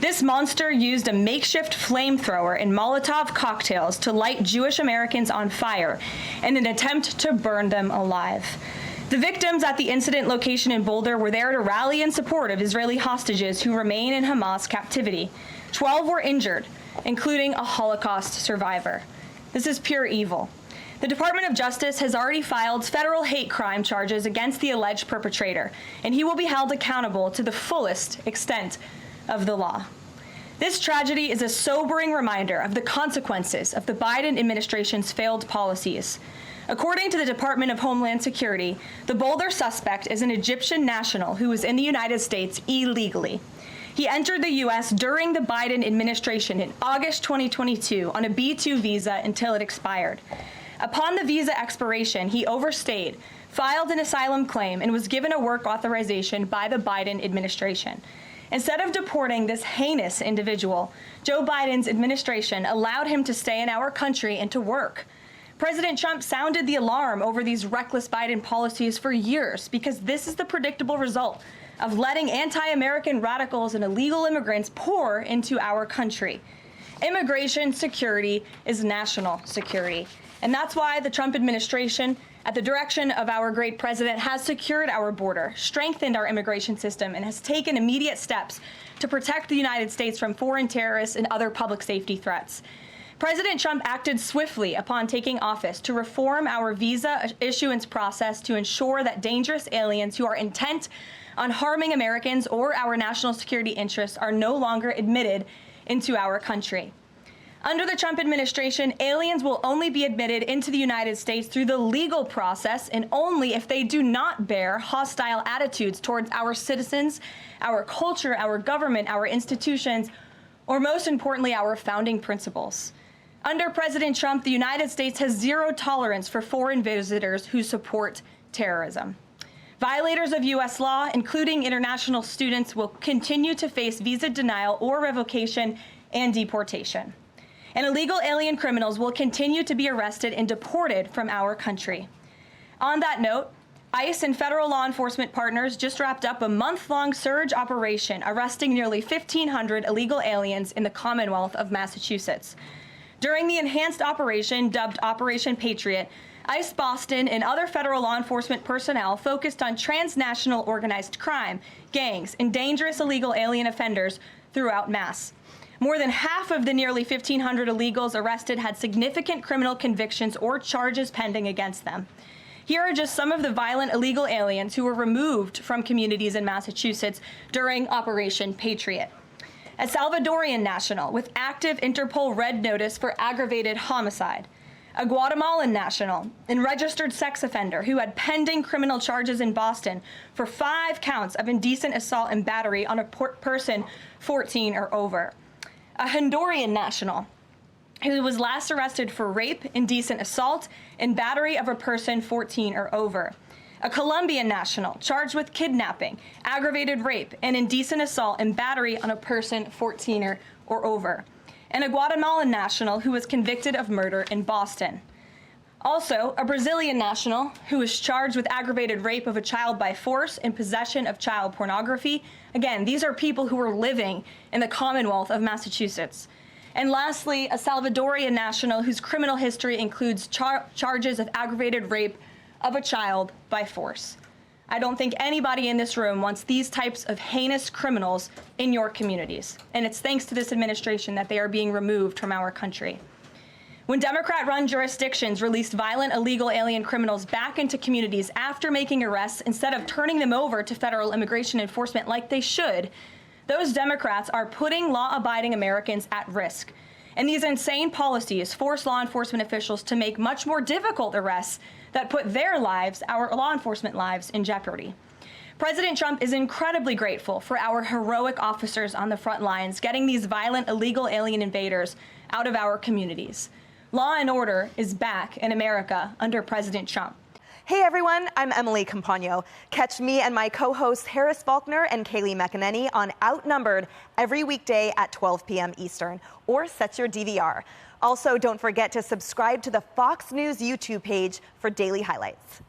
This monster used a makeshift flamethrower and Molotov cocktails to light Jewish Americans on fire in an attempt to burn them alive. The victims at the incident location in Boulder were there to rally in support of Israeli hostages who remain in Hamas captivity. 12 were injured, including a Holocaust survivor. This is pure evil. The Department of Justice has already filed federal hate crime charges against the alleged perpetrator, and he will be held accountable to the fullest extent of the law. This tragedy is a sobering reminder of the consequences of the Biden administration's failed policies. According to the Department of Homeland Security, the Boulder suspect is an Egyptian national who was in the United States illegally. He entered the U.S. during the Biden administration in August 2022 on a B-2 visa until it expired. Upon the visa expiration, he overstayed, filed an asylum claim, and was given a work authorization by the Biden administration. Instead of deporting this heinous individual, Joe Biden's administration allowed him to stay in our country and to work. President Trump sounded the alarm over these reckless Biden policies for years because this is the predictable result of letting anti-American radicals and illegal immigrants pour into our country. Immigration security is national security. And that's why the Trump administration, at the direction of our great president, has secured our border, strengthened our immigration system, and has taken immediate steps to protect the United States from foreign terrorists and other public safety threats. President Trump acted swiftly upon taking office to reform our visa issuance process to ensure that dangerous aliens who are intent on harming Americans or our national security interests are no longer admitted into our country. Under the Trump administration, aliens will only be admitted into the United States through the legal process and only if they do not bear hostile attitudes towards our citizens, our culture, our government, our institutions, or most importantly, our founding principles. Under President Trump, the United States has zero tolerance for foreign visitors who support terrorism. Violators of U.S. law, including international students, will continue to face visa denial or revocation and deportation. And illegal alien criminals will continue to be arrested and deported from our country. On that note, ICE and federal law enforcement partners just wrapped up a month-long surge operation arresting nearly 1,500 illegal aliens in the Commonwealth of Massachusetts. During the enhanced operation, dubbed Operation Patriot, ICE Boston and other federal law enforcement personnel focused on transnational organized crime, gangs, and dangerous illegal alien offenders throughout Mass. More than half of the nearly 1,500 illegals arrested had significant criminal convictions or charges pending against them. Here are just some of the violent illegal aliens who were removed from communities in Massachusetts during Operation Patriot. A Salvadorian national with active Interpol red notice for aggravated homicide. A Guatemalan national and registered sex offender who had pending criminal charges in Boston for 5 counts of indecent assault and battery on a person 14 or over. A Honduran national who was last arrested for rape, indecent assault, and battery of a person 14 or over. A Colombian national charged with kidnapping, aggravated rape, and indecent assault and battery on a person 14 or over. And a Guatemalan national who was convicted of murder in Boston. Also, a Brazilian national who was charged with aggravated rape of a child by force and possession of child pornography. Again, these are people who are living in the Commonwealth of Massachusetts. And lastly, a Salvadorian national whose criminal history includes charges of aggravated rape of a child by force. I don't think anybody in this room wants these types of heinous criminals in your communities. And it's thanks to this administration that they are being removed from our country. When Democrat-run jurisdictions released violent illegal alien criminals back into communities after making arrests instead of turning them over to federal immigration enforcement like they should, those Democrats are putting law-abiding Americans at risk. And these insane policies force law enforcement officials to make much more difficult arrests that put their lives, our law enforcement lives, in jeopardy. President Trump is incredibly grateful for our heroic officers on the front lines getting these violent illegal alien invaders out of our communities. Law and order is back in America under President Trump. Hey everyone, I'm Emily Campagno. Catch me and my co-hosts Harris Faulkner and Kaylee McEnany on Outnumbered every weekday at 12 p.m. Eastern, or set your DVR. Also, don't forget to subscribe to the Fox News YouTube page for daily highlights.